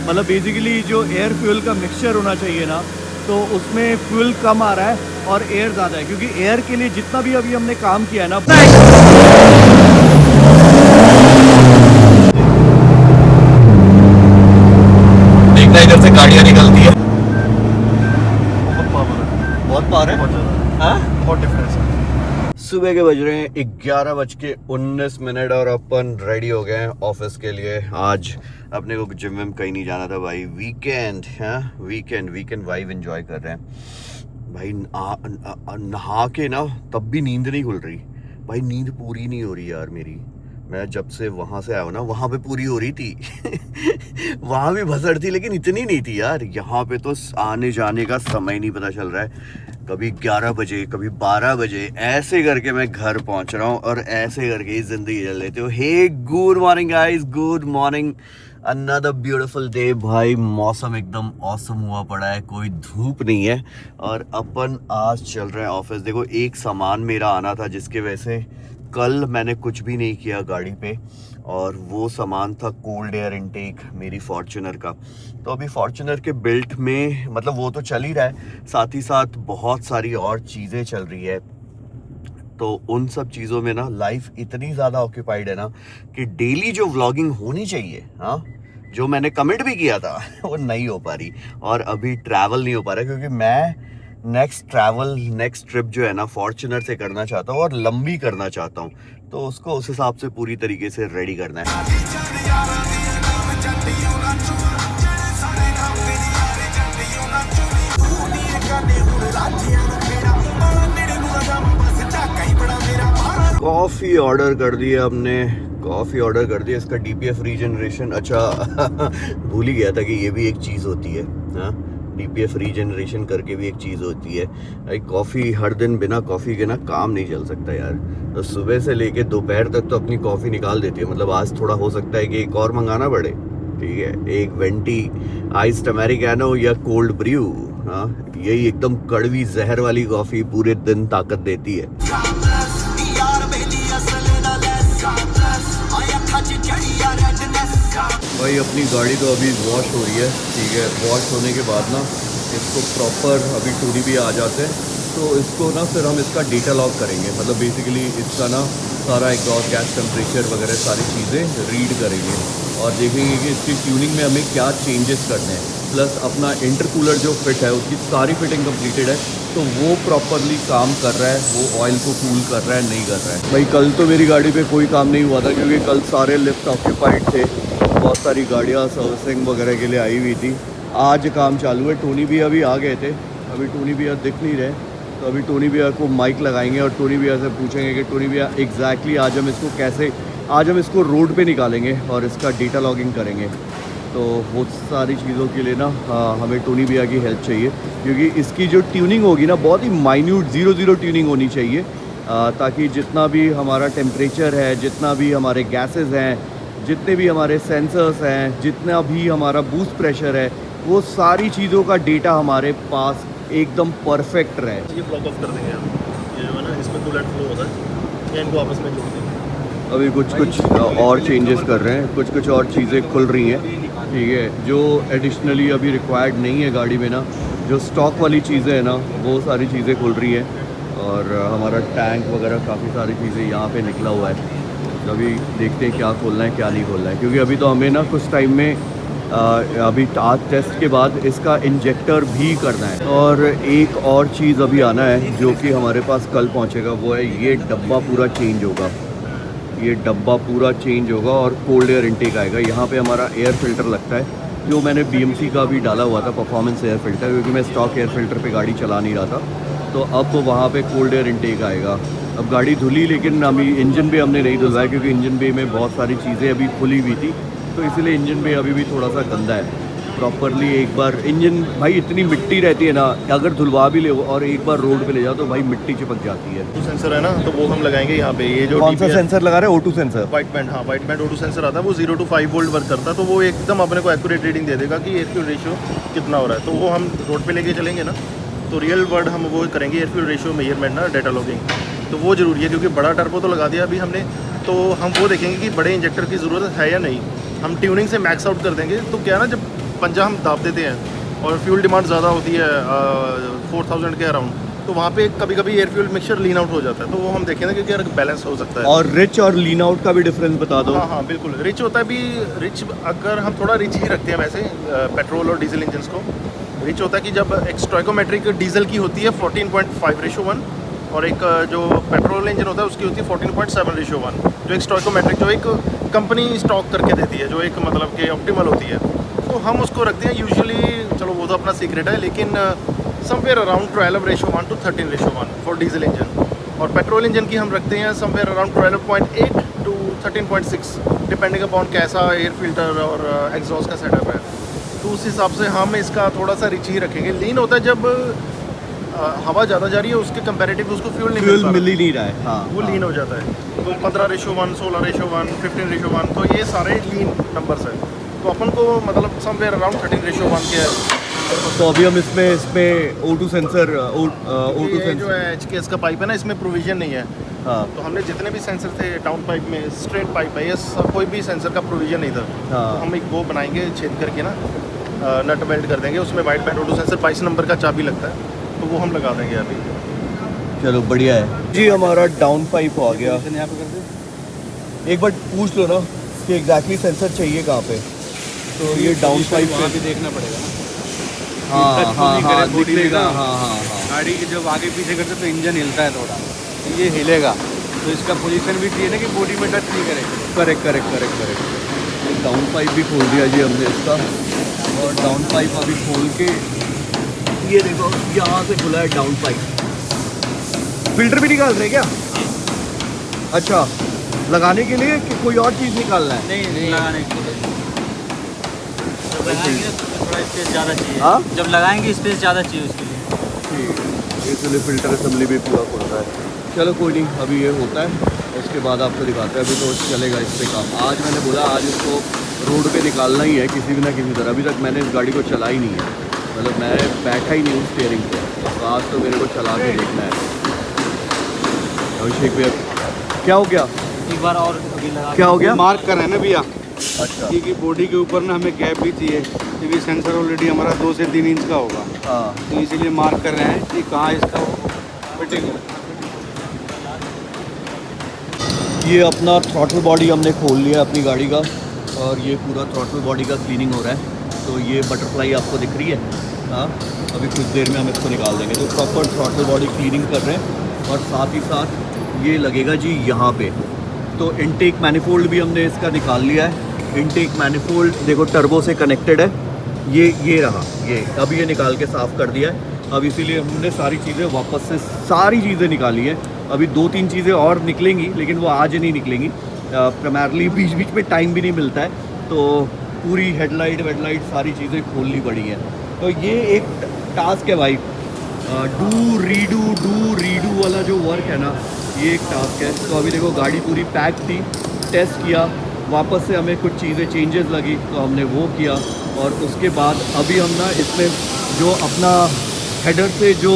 मतलब बेसिकली जो air fuel का मिक्सचर होना चाहिए ना, तो उसमें फ्यूल कम आ रहा है और एयर ज़्यादा है, क्योंकि एयर के लिए जितना भी अभी हमने काम किया है ना, देखना इधर से गाड़ियाँ निकलती है। बहुत पावर है, बहुत डिफरेंस है। सुबह के बज रहे हैं 11:19 और अपन रेडी हो गए हैं ऑफिस के लिए। आज अपने को जिम विम कहीं नहीं जाना था भाई, वीकेंड है, वीकेंड वाइब एंजॉय कर रहे हैं भाई। नहा के ना तब भी नींद नहीं खुल रही भाई, नींद पूरी नहीं हो रही यार मेरी। मैं जब से वहां से आया हूँ ना, वहां पे पूरी हो रही थी वहां भी भसड़ थी, लेकिन इतनी नहीं थी यार। यहाँ पे तो आने जाने का समय नहीं पता चल रहा है, कभी 11 बजे कभी 12 बजे ऐसे करके मैं घर पहुंच रहा हूँ और ऐसे करके ही जिंदगी चल लेते हो। Hey good morning guys, good morning, another beautiful day भाई। मौसम एकदम ऑसम हुआ पड़ा है, कोई धूप नहीं है और अपन आज चल रहे हैं ऑफिस। देखो एक सामान मेरा आना था जिसके वजह से कल मैंने कुछ भी नहीं किया गाड़ी पे, और वो सामान था कोल्ड एयर इनटेक मेरी फॉर्च्यूनर का। तो अभी फॉर्च्यूनर के बिल्ट में मतलब वो तो चल ही रहा है, साथ ही साथ बहुत सारी और चीज़ें चल रही है। तो उन सब चीज़ों में ना लाइफ इतनी ज़्यादा ऑक्यूपाइड है ना कि डेली जो व्लॉगिंग होनी चाहिए, हाँ, जो मैंने कमिट भी किया था वो नहीं हो पा रही। और अभी ट्रैवल नहीं हो पा रहा क्योंकि मैं नेक्स्ट ट्रिप जो है ना फॉर्च्यूनर से करना चाहता हूँ और लंबी करना चाहता हूँ। तो उसको उस हिसाब से पूरी तरीके से रेडी करना है। कॉफ़ी ऑर्डर कर दिया हमने, कॉफ़ी ऑर्डर कर दिया। इसका DPF रीजनरेशन, अच्छा भूल ही गया था कि ये भी एक चीज़ होती है। हाँ, DPF रीजनरेशन करके भी एक चीज़ होती है भाई। कॉफ़ी हर दिन बिना कॉफ़ी के ना काम नहीं चल सकता यार। तो सुबह से लेके दोपहर तक तो अपनी कॉफ़ी निकाल देती है। मतलब आज थोड़ा हो सकता है कि एक और मंगाना पड़े, ठीक है, एक वेंटी आइस्ड अमेरिकानो या कोल्ड ब्रू। हाँ, यही एकदम कड़वी जहर वाली कॉफ़ी पूरे दिन ताकत देती है। भाई अपनी गाड़ी तो अभी वॉश हो रही है, ठीक है। वॉश होने के बाद ना इसको प्रॉपर अभी टूरी भी आ जाते हैं, तो इसको ना फिर हम इसका डेटा लॉग करेंगे। मतलब बेसिकली इसका ना सारा एग्जॉस्ट गैस टेम्परेचर वगैरह सारी चीज़ें रीड करेंगे और देखेंगे कि इसकी ट्यूनिंग में हमें क्या चेंजेस करने हैं। प्लस अपना इंटरकूलर जो फिट है उसकी सारी फिटिंग कंप्लीटेड है, तो वो प्रॉपरली काम कर रहा है, वो ऑयल को कूल कर रहा है नहीं कर रहा है। भाई कल तो मेरी गाड़ी पे कोई काम नहीं हुआ था क्योंकि कल सारे लिफ्ट ऑक्यूपाइड थे, बहुत सारी गाड़ियाँ सर्विसिंग वगैरह के लिए आई हुई थी। आज काम चालू है। टोनी भैया भी आ गए थे, अभी टोनी भैया दिख नहीं रहे, तो अभी टोनी भैया को माइक लगाएंगे और टोनी भैया से पूछेंगे कि टोनी भैया एग्जैक्टली आज हम इसको कैसे, आज हम इसको रोड पे निकालेंगे और इसका डेटा लॉगिंग करेंगे। तो वो सारी चीज़ों के लिए ना हमें टोनी भैया की हेल्प चाहिए, क्योंकि इसकी जो ट्यूनिंग होगी ना बहुत ही माइन्यूट 0 ट्यूनिंग होनी चाहिए, ताकि जितना भी हमारा टेम्परेचर है, जितना भी हमारे गैसेस हैं, जितने भी हमारे सेंसर्स हैं, जितना भी हमारा बूस्ट प्रेशर है, वो सारी चीज़ों का डेटा हमारे पास एकदम परफेक्ट रहे। ये ब्लॉक ऑफ कर देंगे हम, ये जो है ना इसमें कूलेंट फ्लो होता है, या इनको आपस में जोड़ देंगे। अभी कुछ और चेंजेस कर रहे हैं, कुछ और चीज़ें खुल रही हैं, ठीक है, जो एडिशनली अभी रिक्वायर्ड नहीं है गाड़ी में ना। जो स्टॉक वाली चीज़ें हैं ना वो सारी चीज़ें खुल रही हैं, और हमारा टैंक वगैरह काफ़ी सारी चीज़ें यहाँ पे निकला हुआ है। अभी देखते हैं क्या खोलना है क्या नहीं खोलना है, क्योंकि अभी तो हमें ना कुछ टाइम में अभी आज टेस्ट के बाद इसका इंजेक्टर भी करना है। और एक और चीज़ अभी आना है जो कि हमारे पास कल पहुंचेगा, वो है ये डब्बा पूरा चेंज होगा। ये डब्बा पूरा चेंज होगा और कोल्ड एयर इनटेक आएगा। यहाँ पे हमारा एयर फिल्टर लगता है, जो मैंने BMC का भी डाला हुआ था, परफॉर्मेंस एयर फिल्टर, क्योंकि मैं स्टॉक एयर फिल्टर पे गाड़ी चला नहीं रहा था। तो अब वहाँ पे कोल्ड एयर इनटेक आएगा। अब गाड़ी धुली, लेकिन अभी इंजन भी हमने नहीं धुलवाया क्योंकि इंजन बे में बहुत सारी चीज़ें अभी खुली हुई थी, तो इसलिए इंजन बे अभी भी थोड़ा सा गंदा है। प्रॉपरली एक बार इंजन, भाई इतनी मिट्टी रहती है ना, अगर धुलवा भी ले और एक बार रोड पे ले जाओ तो भाई मिट्टी चिपक जाती है। O2 सेंसर है ना, तो वो हम लगाएंगे यहाँ पे। ये जो कौन सा सेंसर लगा रहे हैं? O2 सेंसर, वाइट बैंड, हाँ वाइट बैंड O2 सेंसर आता है, वो 0 to 5 वोल्ट वर्क करता है, तो वो एकदम अपने को एक्यूरेट रीडिंग दे देगा कि एयर फ्यूल रेशियो कितना हो रहा है। तो वो हम रोड पे लेके चलेंगे ना, तो रियल वर्ड हम वो करेंगे, एयर फ्यूल रेशियो मेजरमेंट ना, डेटा लॉगिंग। तो वो ज़रूरी है, क्योंकि बड़ा टर्बो तो लगा दिया अभी हमने, तो हम वो देखेंगे कि बड़े इंजेक्टर की ज़रूरत है या नहीं। हम ट्यूनिंग से मैक्स आउट कर देंगे, तो क्या ना, जब पंजा हम दाब देते हैं और फ्यूल डिमांड ज़्यादा होती है 4000 के अराउंड, तो वहाँ पे कभी कभी एयर फ्यूल मिक्सचर लीन आउट हो जाता है, तो वो हम देखें ना क्योंकि यार बैलेंस हो सकता है। और रिच और लीन आउट का भी डिफरेंस बता दो। हाँ हाँ बिल्कुल, रिच होता है भी, रिच अगर हम थोड़ा रिच ही रखते हैं वैसे पेट्रोल और डीजल इंजन को। रिच होता है कि जब एक स्टोइकोमेट्रिक डीजल की होती है 14.5:1 और एक जो पेट्रोल इंजन होता है उसकी होती है 14.7:1, जो एक स्टोइकोमेट्रिक जो एक कंपनी स्टॉक करके देती है, जो एक मतलब कि ऑप्टिमल होती है, तो हम उसको रखते हैं यूजुअली। चलो वो तो अपना सीक्रेट है, लेकिन somewhere around 12:1 to 13:1 for diesel engine, और पेट्रोल इंजन की हम रखते हैं somewhere around 12.8 to 13.6 depending upon कैसा एयर फिल्टर और एग्जॉस्ट का सेटअप है। तो उस हिसाब से हम इसका थोड़ा सा रिच ही रखेंगे। लीन होता है जब हवा ज़्यादा जा रही है, उसके कंपैरेटिव उसको फ्यूल मिल ही नहीं रहा है। हाँ, वो लीन हो जाता है। तो 15:1, 16:1, 15:1, तो ये सारे लीन नंबर्स हैं। तो अपन को मतलब समवेयर अराउंड 13:1 के है। तो अभी हम इसमें O2 सेंसर जो है HKS का पाइप है ना, इसमें प्रोविजन नहीं है। हाँ तो हमने जितने भी सेंसर थे डाउन पाइप में, स्ट्रेट पाइप है, ये कोई भी सेंसर का प्रोविजन नहीं था। हाँ। तो हम एक वो बनाएंगे छेद करके ना, नट वेल्ड कर देंगे, उसमें white band O2 sensor 22 number का चाबी लगता है, तो वो हम लगा देंगे अभी। चलो बढ़िया है जी। हमारा डाउन पाइप आ गया। एक बार पूछ लो ना कि एग्जैक्टली सेंसर चाहिए कहाँ पे, तो ये डाउन पाइप पे भी देखना पड़ेगा ना। हाँ हाँ हाँ दिखेगा। हाँ हाँ हाँ गाड़ी के जब आगे पीछे करते तो इंजन हिलता है थोड़ा, तो ये हिलेगा, तो इसका पोजीशन भी चाहिए ना कि बॉडी में टच नहीं करे। Correct correct correct correct. ये डाउन पाइप भी खोल दिया जी हमने इसका, और डाउन पाइप अभी खोल के ये देखो यहाँ से खुला है डाउन पाइप। फिल्टर भी निकाल रहे क्या? अच्छा, लगाने के लिए कि कोई और चीज़ निकालना है? नहीं लगाने के लिए थोड़ा स्पेस ज़्यादा चाहिए। हाँ? जब लगाएंगे स्पेस ज़्यादा चाहिए उसके लिए। ठीक, इसलिए फिल्टर असेंबली भी पूरा खोल रहा है। चलो कोई नहीं, अभी ये होता है, उसके बाद आपको दिखाते हैं। अभी तो चलेगा इस पर काम। आज मैंने बोला आज इसको रोड पे निकालना ही है किसी भी ना किसी तरह। अभी तक मैंने इस गाड़ी को चला ही नहीं है, मतलब मैं बैठा ही नहीं हूँ स्टीयरिंग पे, तो आज तो मेरे को चला के देखना है। अभिषेक भैया क्या हो गया? एक बार और अभी लगा। क्या हो गया? मार्क कर रहे हैं ना भैया, अच्छा क्योंकि बॉडी के ऊपर ना हमें गैप भी चाहिए, क्योंकि सेंसर ऑलरेडी हमारा 2 से 3 इंच का होगा, हाँ तो इसीलिए मार्क कर रहे हैं कि कहाँ इसका फिटिंग है। ये अपना थ्रॉटल बॉडी हमने खोल लिया अपनी गाड़ी का, और ये पूरा थ्रॉटल बॉडी का क्लीनिंग हो रहा है। तो ये बटरफ्लाई आपको दिख रही है, हाँ, अभी कुछ देर में हम इसको निकाल देंगे। तो प्रॉपर थ्रॉटल बॉडी क्लीनिंग कर रहे हैं, और साथ ही साथ ये लगेगा जी यहाँ पे। तो इनटेक मैनिफोल्ड भी हमने इसका निकाल लिया है। इनटेक मैनिफोल्ड देखो टर्बो से कनेक्टेड है, ये रहा, ये अभी ये निकाल के साफ़ कर दिया है। अब इसीलिए हमने सारी चीज़ें वापस से सारी चीज़ें निकाली हैं। अभी 2-3 चीज़ें और निकलेंगी, लेकिन वो आज नहीं निकलेंगी। प्राइमरली बीच बीच में टाइम भी नहीं मिलता है, तो पूरी हेडलाइट वेडलाइट सारी चीज़ें खोलनी पड़ी हैं। तो ये एक टास्क है भाई, डू रीडू वाला जो वर्क है ना, ये एक टास्क है। तो अभी देखो गाड़ी पूरी पैक थी, टेस्ट किया, वापस से हमें कुछ चीज़ें चेंजेस लगी तो हमने वो किया, और उसके बाद अभी हम ना इसमें जो अपना हेडर से जो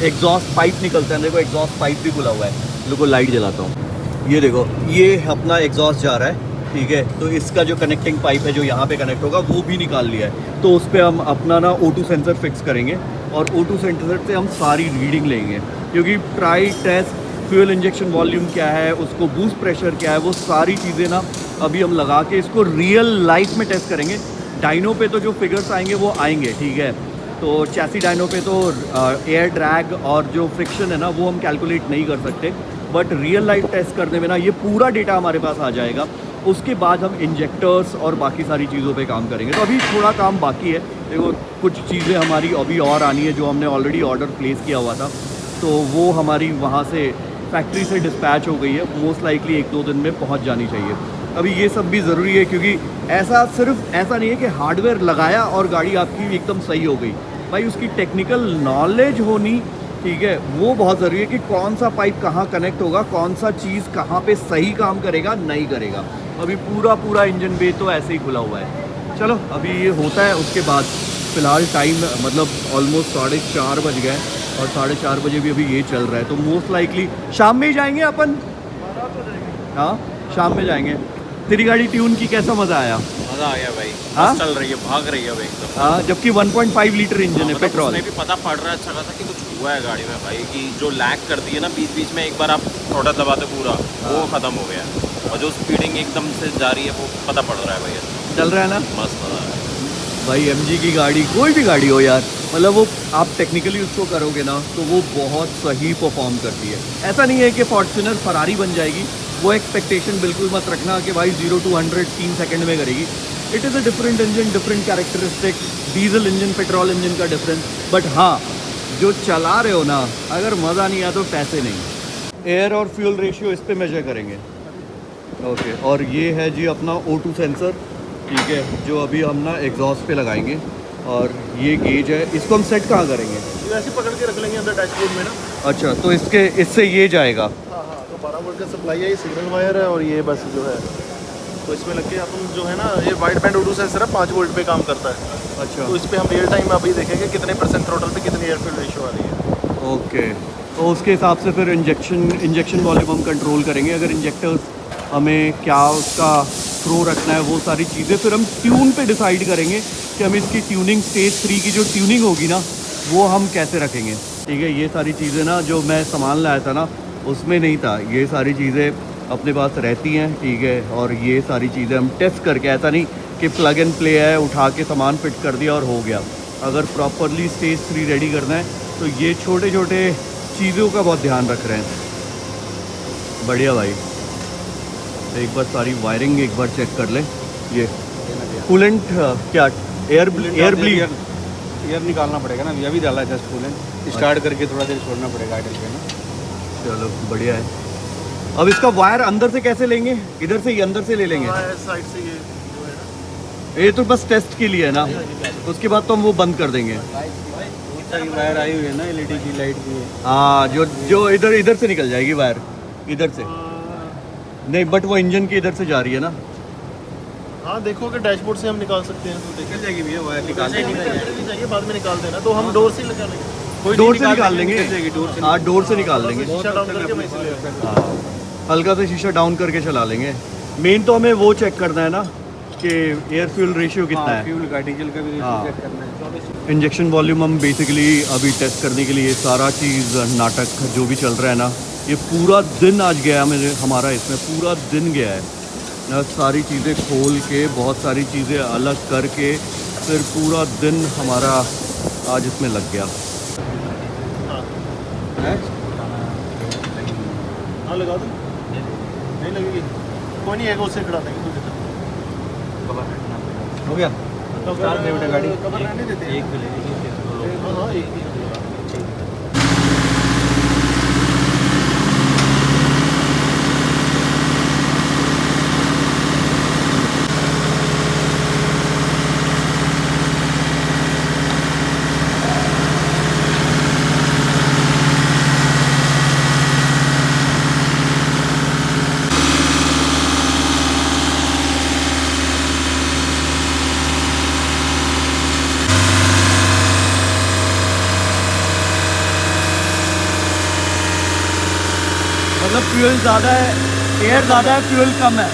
एग्जॉस्ट पाइप निकलता है, देखो एग्जॉस्ट पाइप भी खुला हुआ है। देखो लाइट जलाता हूँ, ये देखो ये अपना एग्जॉस्ट जा रहा है, ठीक है। तो इसका जो कनेक्टिंग पाइप है जो यहाँ पे कनेक्ट होगा वो भी निकाल लिया है। तो उस पर हम अपना ना O2 सेंसर फिक्स करेंगे, और O2 सेंसर से हम सारी रीडिंग लेंगे, क्योंकि try test fuel injection volume क्या है, उसको बूस्ट प्रेशर क्या है, वो सारी चीज़ें ना अभी हम लगा के इसको रियल लाइफ में टेस्ट करेंगे। डाइनो पे तो जो फिगर्स आएंगे वो आएंगे, ठीक है। तो चैसी डाइनो पे तो एयर ड्रैग और जो फ्रिक्शन है ना वो हम कैलकुलेट नहीं कर सकते, बट रियल लाइफ टेस्ट करने में ना ये पूरा डेटा हमारे पास आ जाएगा। उसके बाद हम इंजेक्टर्स और बाकी सारी चीज़ों पे काम करेंगे। तो अभी थोड़ा काम बाकी है, देखो कुछ चीज़ें हमारी अभी और आनी है जो हमने ऑलरेडी ऑर्डर प्लेस किया हुआ था, तो वो हमारी वहाँ से फैक्ट्री से डिस्पैच हो गई है, मोस्ट लाइकली 1-2 दिन में पहुँच जानी चाहिए। अभी ये सब भी ज़रूरी है, क्योंकि ऐसा नहीं है कि हार्डवेयर लगाया और गाड़ी आपकी एकदम सही हो गई। भाई उसकी टेक्निकल नॉलेज होनी, ठीक है, वो बहुत ज़रूरी है कि कौन सा पाइप कहाँ कनेक्ट होगा, कौन सा चीज़ कहाँ पे सही काम करेगा नहीं करेगा। अभी पूरा इंजन बे तो ऐसे ही खुला हुआ है। चलो अभी ये होता है, उसके बाद फ़िलहाल टाइम मतलब ऑलमोस्ट 4:30 बज गए, और 4:30 बजे भी अभी ये चल रहा है। तो मोस्ट लाइकली शाम में ही जाएंगे अपन, हाँ शाम में जाएंगे। तेरी गाड़ी ट्यून की कैसा मजा आया? मज़ा आ गया भाई, हाँ? चल रही है, भाग रही है अब एकदम। हाँ, जबकि 1.5 लीटर इंजन है मतलब पेट्रोल। उसमें भी पता पड़ रहा है अच्छा खासा कि कुछ हुआ है गाड़ी में भाई, कि जो लैग करती है ना बीच बीच में, एक बार आप थोड़ा दबाते पूरा वो ख़त्म हो गया, और जो स्पीडिंग एकदम से जा रही है वो पता पड़ रहा है भाई। चल रहा है ना मस्त मज़ा आ रहा है भाई। एमजी की गाड़ी, कोई भी गाड़ी हो यार, मतलब वो आप टेक्निकली उसको करोगे ना तो वो बहुत सही परफॉर्म करती है। ऐसा नहीं है कि फॉर्च्यूनर फरारी बन जाएगी, वो एक्सपेक्टेशन बिल्कुल मत रखना कि भाई 0 to 100 3 सेकंड में करेगी। It is a different engine, different characteristic, diesel engine petrol engine का डिफरेंस। बट हाँ, जो चला रहे हो ना, अगर मज़ा नहीं आया तो पैसे नहीं। एयर और फ्यूल रेशियो इस पे मेजर करेंगे। ओके, और ये है जी अपना O2 सेंसर, ठीक है, जो अभी हम ना एग्जॉस्ट पे लगाएंगे। और ये गेज है, इसको हम सेट कहाँ करेंगे? ये ऐसे पकड़ के रख लेंगे अंदर डैशबोर्ड में ना। अच्छा, तो इससे ये जाएगा। हाँ हाँ, तो 12 वोल्ट का सप्लाई है, ये सिग्नल वायर है, और ये बस जो है तो इसमें लग के अपन जो है ना, ये वाइड बैंड O2 सेंसर है, 5 वोल्ट पे काम करता है। अच्छा, तो इस पर हम रियल टाइम अभी देखेंगे कितने % थ्रोटल पे कितनी एयर फ्यूल रेशियो आ रही है। ओके, तो उसके हिसाब से फिर इंजेक्शन वॉल्यूम हम कंट्रोल करेंगे। अगर इंजेक्टर्स हमें क्या उसका थ्रो रखना है, वो सारी चीज़ें फिर हम ट्यून पे डिसाइड करेंगे कि हम इसकी ट्यूनिंग स्टेज 3 की जो ट्यूनिंग होगी ना, वो हम कैसे रखेंगे। ठीक है, ये सारी चीज़ें ना जो मैं सामान लाया था ना, उसमें नहीं था। ये सारी चीज़ें अपने पास रहती हैं, ठीक है, और ये सारी चीज़ें हम टेस्ट करके, ऐसा नहीं कि प्लग एंड प्ले है, उठा के सामान फिट कर दिया और हो गया। अगर प्रॉपरली स्टेज 3 रेडी करना है तो ये छोटे छोटे चीज़ों का बहुत ध्यान रख रहे हैं। बढ़िया भाई, एक बार सारी वायरिंग एक बार चेक कर ले। ये कूलेंट क्या एयर ब्लीड एयर निकालना पड़ेगा ना, अभी डाला है जस्ट कूलेंट, स्टार्ट करके थोड़ा देर छोड़ना पड़ेगा आइडल पे ना। चलो बढ़िया है। अब इसका वायर अंदर से कैसे लेंगे? इधर से ही अंदर से ले लेंगे? साइड से ये जो है ना, ये तो बस टेस्ट के लिए है ना, उसके बाद तो हम वो बंद कर देंगे। वायर आई हुई है ना, LED की लाइट की। हाँ, जो इधर से निकल जाएगी वायर, इधर से नहीं, बट वो इंजन की इधर से जा रही है ना। हाँ देखो कि डैशबोर्ड से हम निकाल सकते हैं, तो निकल जाएगी भैया वायर, निकाल निकाल चाहिए, बाद में निकाल देना, तो हम डोर से ही लगा लेंगे। डोर से निकाल लेंगे। डोर से। हाँ, डोर से निकाल लेंगे। शीशा डाउन करके वहीं से ले आते हैं। हाँ, हल्का सा शीशा डाउन करके चला लेंगे। मेन तो हमें वो चेक करना है ना कि एयर फ्यूल रेशियो कितना है। फ्यूल का, डीजल का भी हाँ। रेशियो चेक करना है। इंजेक्शन वॉल्यूम हम बेसिकली अभी टेस्ट करने के लिए सारा चीज़ नाटक जो भी चल रहा है ना, ये पूरा दिन आज गया हमारा इसमें पूरा दिन गया है ना। सारी चीज़ें खोल के, बहुत सारी चीज़ें अलग करके, फिर पूरा दिन हमारा आज इसमें लग गया। हाँ लगा दो, नहीं लगेगी, कोई नहीं है, उससे खड़ा देंगे। हो गया तो स्टार्ट दे बेटा गाड़ी। कवर रहने देते हैं। एक भी ले हाँ हाँ, एक भी लगा। मतलब फ्यूल ज़्यादा है, एयर ज़्यादा है, फ्यूल कम है।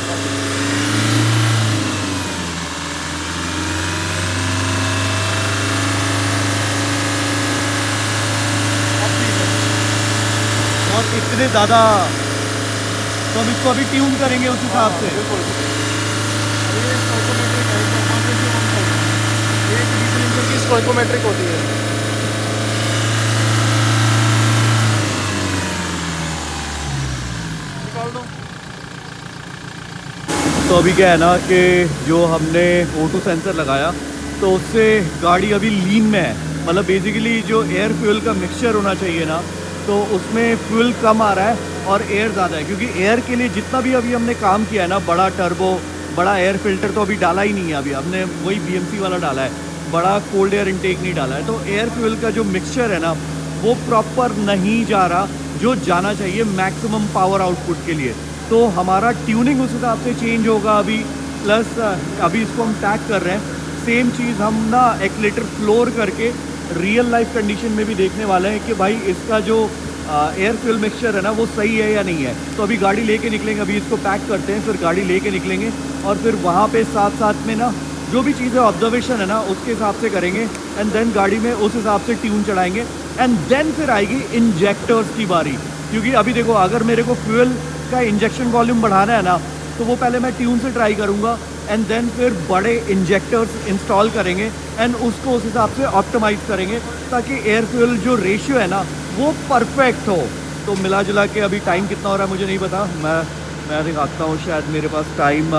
और इतने ज़्यादा, तो हम इसको अभी ट्यून करेंगे उस हिसाब से। स्टोइकोमेट्रिक होती है। निकाल दो। तो अभी क्या है ना कि जो हमने O2 सेंसर लगाया तो उससे गाड़ी अभी लीन में है। मतलब बेसिकली जो एयर फ्यूल का मिक्सचर होना चाहिए ना, तो उसमें फ्यूल कम आ रहा है और एयर ज़्यादा है। क्योंकि एयर के लिए जितना भी अभी हमने काम किया है ना, बड़ा टर्बो, बड़ा एयर फिल्टर तो अभी डाला ही नहीं है। अभी हमने वही BMC वाला डाला है, बड़ा कोल्ड एयर इनटेक नहीं डाला है। तो एयर फ्यूल का जो मिक्सचर है ना, वो प्रॉपर नहीं जा रहा जो जाना चाहिए मैक्सिमम पावर आउटपुट के लिए। तो हमारा ट्यूनिंग उस हिसाब से चेंज होगा अभी। प्लस अभी इसको हम टैग कर रहे हैं, सेम चीज़ हम ना एक्सीलरेटर फ्लोर करके रियल लाइफ कंडीशन में भी देखने वाले हैं कि भाई इसका जो एयर फ्यूल मिक्सचर है ना वो सही है या नहीं है। तो अभी गाड़ी लेके निकलेंगे, अभी इसको पैक करते हैं, फिर गाड़ी लेके निकलेंगे और फिर वहाँ पे साथ साथ में ना जो भी चीज़ें ऑब्जर्वेशन है ना उसके हिसाब से करेंगे एंड देन गाड़ी में उस हिसाब से ट्यून चढ़ाएंगे एंड देन फिर आएगी इंजेक्टर्स की बारी। क्योंकि अभी देखो अगर मेरे को फ्यूल का इंजेक्शन वॉल्यूम बढ़ाना है ना तो वो पहले मैं ट्यून से ट्राई करूँगा एंड देन फिर बड़े इंजेक्टर्स इंस्टॉल करेंगे एंड उसको उस हिसाब से ऑप्टिमाइज़ करेंगे ताकि एयर फ्यूल जो रेशियो है ना वो परफेक्ट हो। तो मिला जुला के अभी टाइम कितना हो रहा है मुझे नहीं पता, मैं दिखाता हूँ, शायद मेरे पास टाइम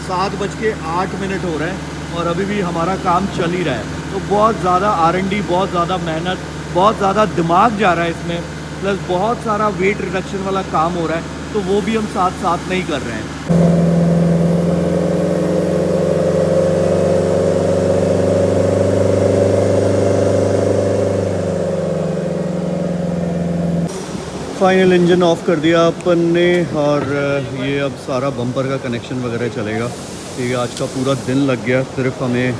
7:08 हो रहे हैं और अभी भी हमारा काम चल ही रहा है। तो बहुत ज़्यादा R&D, बहुत ज़्यादा मेहनत, बहुत ज़्यादा दिमाग जा रहा है इसमें, प्लस बहुत सारा वेट रिडक्शन वाला काम हो रहा है, तो वो भी हम साथ साथ नहीं कर रहे हैं। फाइनल इंजन ऑफ कर दिया अपन ने और ये अब सारा बम्पर का कनेक्शन वगैरह चलेगा। ठीक है, आज का पूरा दिन लग गया सिर्फ हमें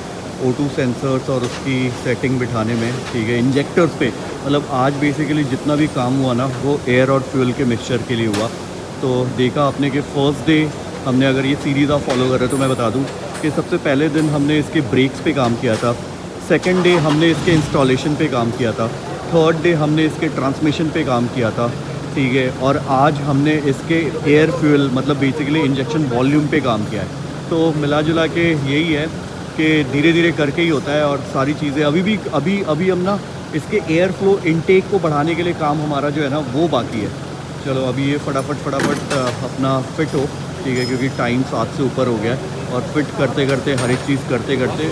O2 सेंसर्स और उसकी सेटिंग बिठाने में। ठीक है, इंजेक्टर्स पे मतलब आज बेसिकली जितना भी काम हुआ ना वो एयर और फ्यूल के मिक्सचर के लिए हुआ। तो देखा आपने कि फर्स्ट डे हमने, अगर ये सीरीज़ आप फॉलो कर रहे हो तो मैं बता दूं कि सबसे पहले दिन हमने इसके ब्रेक्स पे काम किया था, सेकंड डे हमने इसके इंस्टॉलेशन पे काम किया था, थर्ड डे हमने इसके ट्रांसमिशन पे काम किया था। ठीक है, और आज हमने इसके एयर फ्यूल मतलब बेसिकली इंजेक्शन वॉल्यूम पे काम किया है। तो मिला जुला के यही है कि धीरे धीरे करके ही होता है और सारी चीज़ें अभी हम ना इसके एयर फ्लो इनटेक को बढ़ाने के लिए काम हमारा जो है ना वो बाकी है। चलो अभी ये फटाफट अपना फिट हो। ठीक है, क्योंकि टाइम 7 से ऊपर हो गया है और फिट करते करते हर एक चीज़ करते करते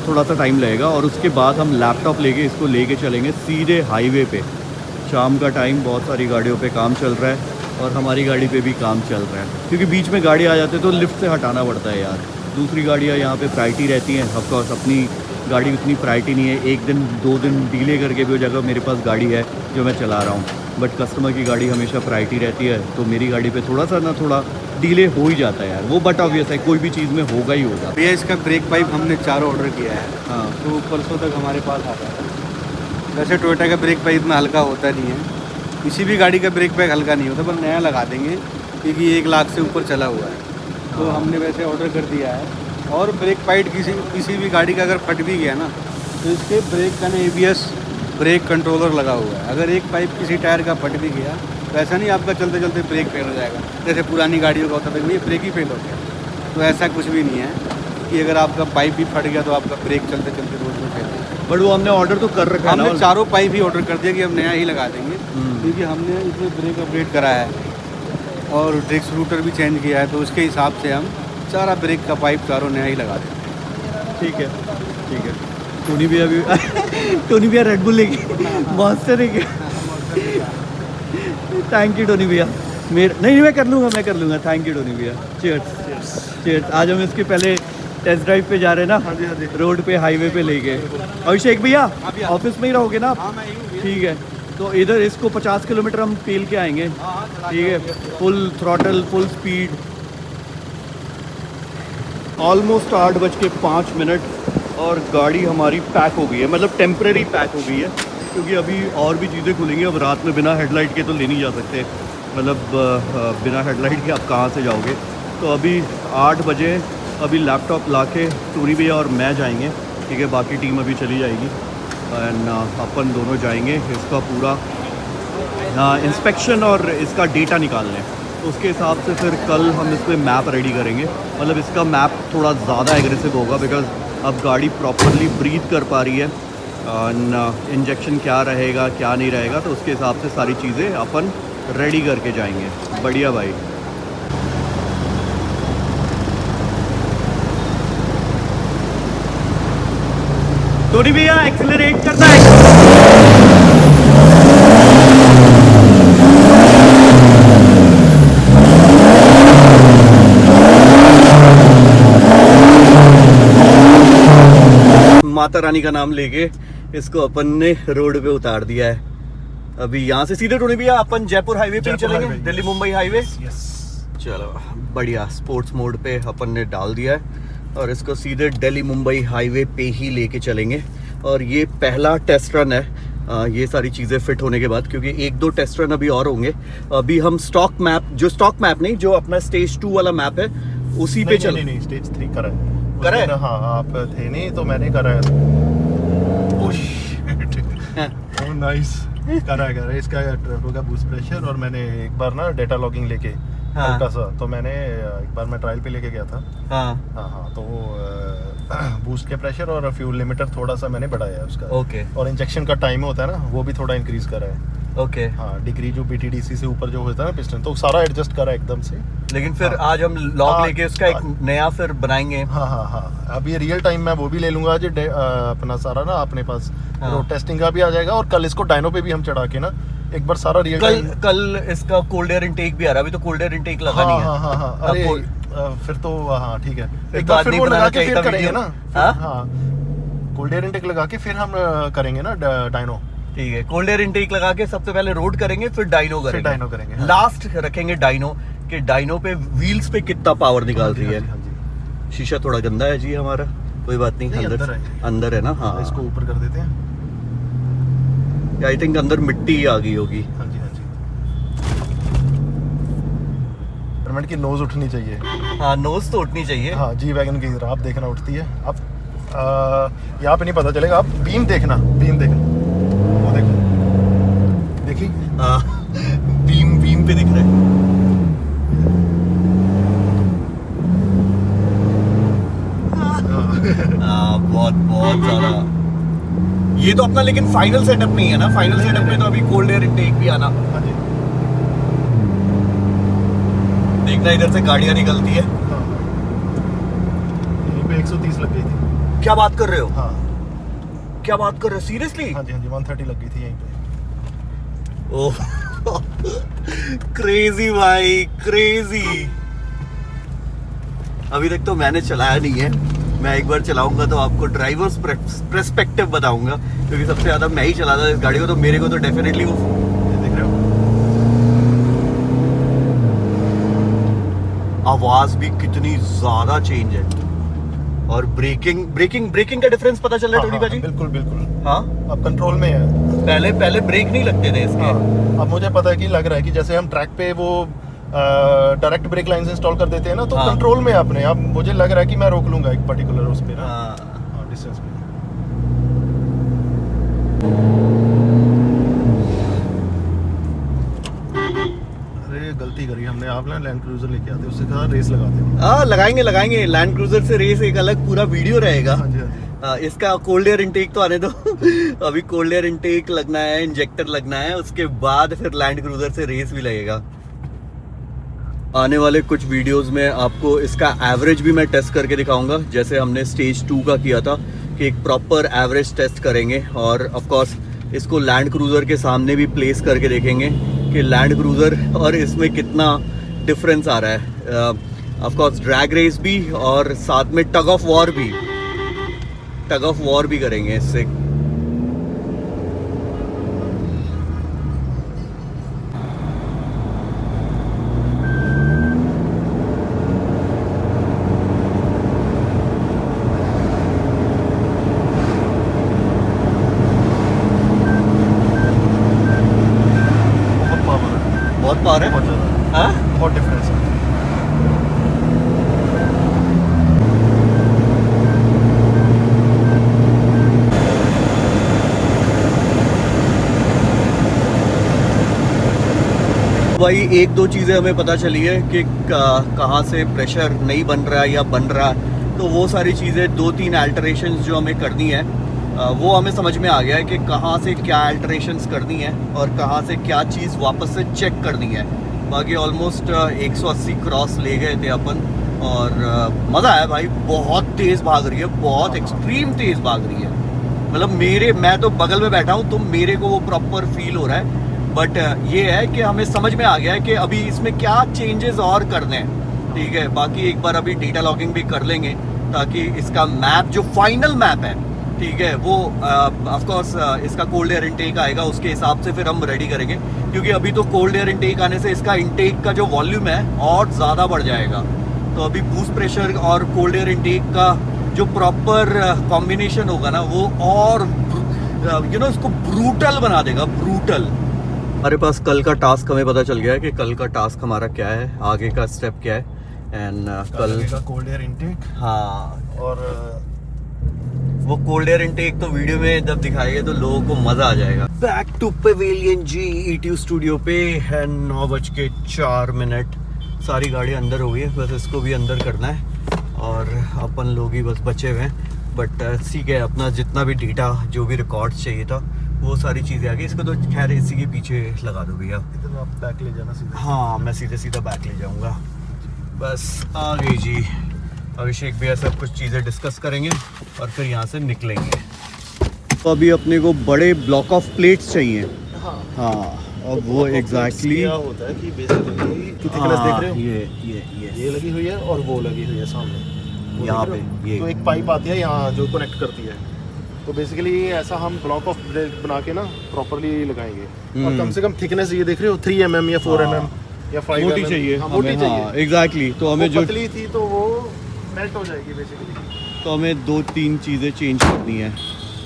थोड़ा सा टाइम लगेगा और उसके बाद हम लैपटॉप लेके इसको लेके चलेंगे सीधे हाईवे पे। शाम का टाइम, बहुत सारी गाड़ियों पे काम चल रहा है और हमारी गाड़ी पे भी काम चल रहा है, क्योंकि बीच में गाड़ी आ जाते हैं तो लिफ्ट से हटाना पड़ता है यार। दूसरी गाड़ियाँ यहाँ पे प्रायोरिटी रहती हैं, ऑफकोर्स अपनी गाड़ी उतनी प्रायोरिटी नहीं है। 1 दिन 2 दिन डिले करके भी वो जगह मेरे पास गाड़ी है जो मैं चला रहा हूँ, बट कस्टमर की गाड़ी हमेशा प्रायोरिटी रहती है। तो मेरी गाड़ी पे थोड़ा डिले हो ही जाता है यार वो, बट ऑब्वियस है कोई भी चीज़ में होगा ही होगा। भैया इसका ब्रेक पाइप हमने 4 ऑर्डर किया है, हाँ, तो परसों तक हमारे पास आ जाएगा। वैसे टोयोटा का ब्रेक पाइप इतना हल्का होता नहीं है, किसी भी गाड़ी का ब्रेक पाइप हल्का नहीं होता, पर नया लगा देंगे क्योंकि 1 लाख से ऊपर चला हुआ है। तो हमने वैसे ऑर्डर कर दिया है। और ब्रेक पाइप किसी भी गाड़ी का अगर फट भी गया ना तो इसके ब्रेक का ना ABS ब्रेक कंट्रोलर लगा हुआ है। अगर एक पाइप किसी टायर का फट भी गया तो ऐसा नहीं आपका चलते चलते ब्रेक फेल हो जाएगा, जैसे पुरानी गाड़ियों का होता था ये ब्रेक ही फेल हो गया। तो ऐसा कुछ भी नहीं है कि अगर आपका पाइप भी फट गया तो आपका ब्रेक चलते चलते रोड में फेल हो जाएगा। बट वो हमने ऑर्डर तो कर रखा है ना, हमने 4 पाइप ही ऑर्डर कर दिया कि हम नया ही लगा देंगे, क्योंकि हमने इसमें ब्रेक अपडेट कराया है और डिस्क रूटर भी चेंज किया है, तो उसके हिसाब से हम सारा ब्रेक का पाइप 4 नया ही लगा देंगे। ठीक है। टोनी भैया रेड बुल लेके मॉन्स्टर है क्या? थैंक यू टोनी भैया। नहीं मैं कर लूँगा। थैंक यू टोनी भैया। चीयर्स। आज हम इसके पहले टेस्ट ड्राइव पे जा रहे हैं ना, रोड पे हाईवे पे लेके। अभिषेक भैया ऑफिस में ही रहोगे ना आप? ठीक है, तो इधर इसको 50 किलोमीटर हम तेल के आएंगे। ठीक है, full throttle, full speed. Almost 8:05 और गाड़ी हमारी पैक हो गई है, मतलब टेम्परेरी पैक हो गई है, क्योंकि अभी और भी चीज़ें खुलेंगी। अब रात में बिना हेडलाइट के तो ले नहीं जा सकते, मतलब बिना हेडलाइट के आप कहाँ से जाओगे। तो अभी 8 बजे अभी लैपटॉप लाके टोनी भैया और मैं जाएंगे। ठीक है, बाकी टीम अभी चली जाएगी एंड अपन दोनों जाएंगे इसका पूरा इंस्पेक्शन और इसका डेटा निकालने। उसके हिसाब से फिर कल हम इस पर मैप रेडी करेंगे। मतलब इसका मैप थोड़ा ज़्यादा एग्रेसिव होगा बिकॉज अब गाड़ी प्रॉपरली ब्रीथ कर पा रही है, इंजेक्शन क्या रहेगा क्या नहीं रहेगा, तो उसके हिसाब से सारी चीज़ें अपन रेडी करके जाएंगे। बढ़िया भाई। टोनी भैया एक्सेलरेट करता है। माता रानी का नाम लेके इसको अपन ने रोड पे उतार दिया है। अभी यहाँ से सीधे टोनी भैया अपन जयपुर हाईवे पे चलेंगे, दिल्ली मुंबई हाईवे। चलो बढ़िया, स्पोर्ट्स मोड पे अपन ने डाल दिया है और इसको सीधे दिल्ली मुंबई हाईवे पे ही लेके चलेंगे। और ये पहला टेस्ट रन है ये सारी चीज़ें फिट होने के बाद, क्योंकि 1-2 टेस्ट रन अभी और होंगे। अभी हम स्टॉक मैप नहीं, जो अपना स्टेज 2 वाला मैप है उसी पे चल। नहीं, स्टेज 3 करा है। करा है? हाँ, आप थे नहीं तो मैंने करा है। ओह नाइस, करा है। इसका टर्बो का बूस्ट प्रेशर, और मैंने एक बार ना डेटा लॉगिंग लेके हल्का सा, तो मैंने एक बार मैं ट्रायल पे लेके गया था। हाँ, तो वो बूस्ट के प्रेशर और फ्यूल लिमिटर थोड़ा सा मैंने बढ़ाया है उसका। ओके। और इंजेक्शन का टाइम होता है ना, वो भी थोड़ा इंक्रीज करा है। ओके। हाँ, डिग्री जो BTDC से ऊपर जो होता है ना पिस्टन, तो सारा एडजस्ट करा एकदम से। लेकिन फिर हाँ। आज हम लॉग हाँ, लेके उसका एक नया फिर बनाएंगे। हाँ, अभी रियल टाइम मैं वो भी ले लूंगा आज, अपना सारा ना अपने पास हाँ। रोड टेस्टिंग का भी आ जाएगा, और कल इसको डायनो पे भी हम चढ़ा के ना एक बार सारा रियल टाइम। कल इसका कोल्ड एयर इनटेक भी आ रहा है। अभी तो कोल्ड एयर इनटेक लगा नहीं है। हाँ, अब अरे कोल्ड- फिर तो हाँ ठीक है, फिर एक तो बार आज फिर नहीं वो लगा बनाना के चाहिए फिर था करेंगे वीडियो। ना। हाँ? हाँ, कोल्ड एयर इनटेक लगा के फिर हम करेंगे ना डायनो। ठीक है, कोल्ड एयर इनटेक लगा के सबसे पहले रोड करेंगे, फिर डायनो फिर करेंगे। डायनो करेंगे, हाँ। लास्ट रखेंगे डायनो, कि डायनो पे व्हील्स पे कितना पावर निकाल रही है। हाँ जी। शीशा थोड़ा गंदा है जी हमारा, कोई बात नहीं, नहीं, अंदर अंदर है ना। हाँ, इसको ऊपर कर देते हैं। आई थिंक अंदर मिट्टी आ गई होगी। हाँ जी। परमिट की नोज उठनी चाहिए। हाँ, नोज तो उठनी चाहिए। हाँ, जी वैगन की तरह आप देखना उठती है। अब यहाँ पे नहीं पता चलेगा, आप बीम देखना, वो देखो, देखिए। हाँ, बीम पे दिख रहा है। बहुत ज्यादा। ये तो अपना लेकिन फाइनल सेटअप नहीं है ना। फाइनल सेटअप में तो अभी कोल्ड एयर इनटेक भी आना। हाँ जी। देखना इधर से गाड़ियां निकलती है। हाँ, यहीं पे 130 लग गई थी। क्या बात कर रहे हो? हाँ क्या बात कर रहे हो, सीरियसली? हाँ जी, 130 लग गई थी यहीं पे। ओह क्रेजी भाई, क्रेजी। अभी तक तो मैंने चलाया नहीं है। मैं एक बार चलाऊंगा तो आपको ड्राइवर्स पर्सपेक्टिव बताऊंगा, क्योंकि सबसे ज्यादा मैं ही चलाता था इस गाड़ी को, तो मेरे को तो डेफिनेटली वो ये देख रहे हो, आवाज भी कितनी ज्यादा चेंज है। और ब्रेकिंग का डिफरेंस पता चल रहा है टोनी भाजी? बिल्कुल। हाँ, अब कंट्रोल में है। पहले ब्रेक नहीं लगते थे इसके। हाँ, अब मुझे पता है कि लग रहा है कि जैसे हम ट्रैक पे वो डायरेक्ट ब्रेक लाइन इंस्टॉल कर देते हैं ना, तो हाँ। कंट्रोल में है अपने। अब मुझे लग रहा है कि मैं रोक लूंगा एक पर्टिकुलर उस पे ना, हाँ। डिस्टेंस पे। अरे गलती करी हमने, आप ना लैंड क्रूजर लेके आते, उससे कहा रेस लगाते। लगाएंगे लैंड क्रूजर से रेस, एक अलग पूरा वीडियो रहेगा। हाँ जी, हाँ जी। इसका कोल्ड एयर इनटेक तो आने दो। अभी कोल्ड एयर इनटेक लगना है, इंजेक्टर लगना है, उसके बाद फिर लैंड क्रूजर से रेस भी लगेगा। आने वाले कुछ वीडियोस में आपको इसका एवरेज भी मैं टेस्ट करके दिखाऊंगा, जैसे हमने स्टेज 2 का किया था, कि एक प्रॉपर एवरेज टेस्ट करेंगे। और ऑफ कोर्स इसको लैंड क्रूजर के सामने भी प्लेस करके देखेंगे कि लैंड क्रूजर और इसमें कितना डिफरेंस आ रहा है। ऑफ कोर्स ड्रैग रेस भी, और साथ में टग ऑफ वॉर भी करेंगे इससे। बहुत पावर है। बहुत ज़्यादा, हाँ? बहुत डिफरेंस है। भाई एक दो चीज़ें हमें पता चली है कि कहाँ से प्रेशर नहीं बन रहा है या बन रहा है, तो वो सारी चीज़ें 2-3 अल्टरेशंस जो हमें करनी है, वो हमें समझ में आ गया है कि कहाँ से क्या अल्टरेशंस करनी है और कहाँ से क्या चीज़ वापस से चेक करनी है। बाकी ऑलमोस्ट 180 क्रॉस ले गए थे अपन, और मज़ा आया भाई। बहुत तेज़ भाग रही है, बहुत एक्सट्रीम तेज़ भाग रही है। मतलब मैं तो बगल में बैठा हूँ, तो मेरे को वो प्रॉपर फील हो रहा है। बट ये है कि हमें समझ में आ गया है कि अभी इसमें क्या चेंजेस और करने हैं। ठीक है, बाकी एक बार अभी डेटा लॉगिंग भी कर लेंगे, ताकि इसका मैप जो फाइनल मैप है, ठीक है, वो ऑफ कोर्स इसका कोल्ड एयर इनटेक आएगा, उसके हिसाब से फिर हम रेडी करेंगे। क्योंकि अभी तो कोल्ड एयर इनटेक आने से इसका इनटेक का जो वॉल्यूम है और ज़्यादा बढ़ जाएगा। तो अभी बूस्ट प्रेशर और कोल्ड एयर इनटेक का जो प्रॉपर कॉम्बिनेशन होगा ना, वो और यू नो इसको ब्रूटल बना देगा, ब्रूटल। हमारे पास कल का टास्क हमें पता चल गया है कि कल का टास्क हमारा क्या है, आगे का स्टेप क्या है। एंड कल का कोल्ड एयर इनटेक हाँ, और वो कोल्ड एयर इनटेक तो वीडियो में जब दिखाएंगे तो लोगों को मजा आ जाएगा। बैक टू पवेलियन जी ETU स्टूडियो पे है। 9:04। सारी गाड़ी अंदर हो गई है, बस इसको भी अंदर करना है और अपन लोग ही बस बचे हुए हैं। बट ठीक है, अपना जितना भी डेटा जो भी रिकॉर्ड चाहिए था वो सारी चीज़ें आ गई। इसको तो खैर इसी के पीछे लगा दो भैया। इधर आप बैक ले जाना सीधे। हाँ, मैं सीधे सीधा बैक ले जाऊंगा। बस आ गई जी। अभिषेक भैया सब कुछ चीज़ें डिस्कस करेंगे और फिर यहाँ से निकलेंगे। तो अभी अपने को बड़े ब्लॉक ऑफ प्लेट्स चाहिए। हाँ, और वो एग्जैक्टली क्या होता है कि बेसिकली की थिकनेस देख रहे हो, ये लगी हुई है और वो लगी हुई है सामने, वो यहाँ देख रहे पे हो? ये। तो एक पाइप आती है यहाँ जो कनेक्ट करती है। तो बेसिकली ऐसा हम ब्लॉक ऑफ ब्रेक बना के ना प्रॉपर्ली लगाएंगे। और कम से कम थिकनेस ये देख रहे हो 3 mm या 4 mm या 5 मोटी mm चाहिए हाँ, मोटी हमें। चाहिए। हाँ, एग्जैक्टली। तो हमें वो जो पतली थी तो वो मेल्ट हो जाएगी बेसिकली। तो हमें 2-3 चीज़ें चेंज करनी है।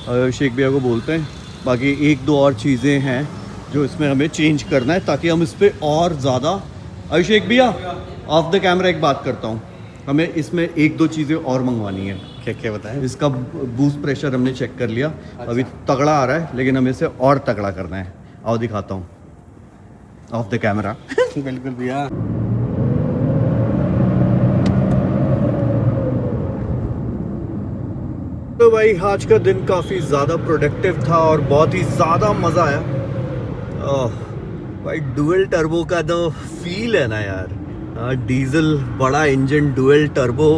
अभिषेक भैया को बोलते हैं, बाकी 1-2 और चीज़ें हैं जो इसमें हमें चेंज करना है ताकि हम इस पर और ज़्यादा। अभिषेक भैया ऑफ द कैमरा एक बात करता हूँ, हमें इसमें 1-2 चीज़ें और मंगवानी है। क्या क्या बताएं? इसका बूस्ट प्रेशर हमने चेक कर लिया, अभी तगड़ा आ रहा है लेकिन हमें इसे और तगड़ा करना है। आओ दिखाता हूँ ऑफ द कैमरा। बिल्कुल भैया। तो भाई आज का दिन काफ़ी ज़्यादा प्रोडक्टिव था और बहुत ही ज़्यादा मज़ा आया। भाई डुअल टर्बो का जो फील है ना यार, डीजल बड़ा इंजन डुअल टर्बो,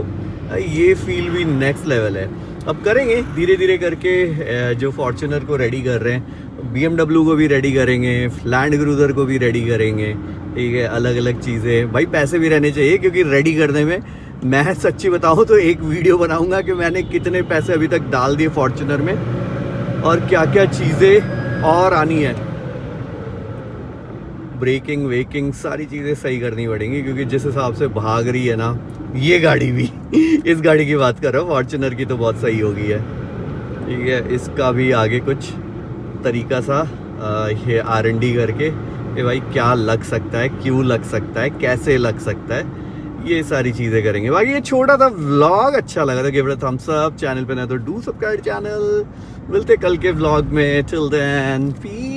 ये फील भी नेक्स्ट लेवल है। अब करेंगे धीरे धीरे करके, जो फॉर्च्यूनर को रेडी कर रहे हैं, BMW को भी रेडी करेंगे, लैंड क्रूज़र को भी रेडी करेंगे। ठीक है, अलग अलग चीज़ें। भाई पैसे भी रहने चाहिए क्योंकि रेडी करने में मैं सच्ची बताऊँ तो एक वीडियो बनाऊंगा कि मैंने कितने पैसे अभी तक डाल दिए फॉर्च्यूनर में और क्या क्या चीज़ें और आनी है। ब्रेकिंग वेकिंग सारी चीज़ें सही करनी पड़ेंगी क्योंकि जिस हिसाब से भाग रही है ना ये गाड़ी भी इस गाड़ी की बात कर रहा हूँ, फॉर्च्यूनर की तो बहुत सही हो गई है। ठीक है, इसका भी आगे कुछ तरीका सा ये R&D करके कि भाई क्या लग सकता है, क्यों लग सकता है, कैसे लग सकता है, ये सारी चीज़ें करेंगे। बाकी ये छोटा सा व्लॉग अच्छा लगा था, give it a thumbs up. Channel पे ना तो डू सब्सक्राइब चैनल। मिलते कल के व्लॉग में। Till then piece.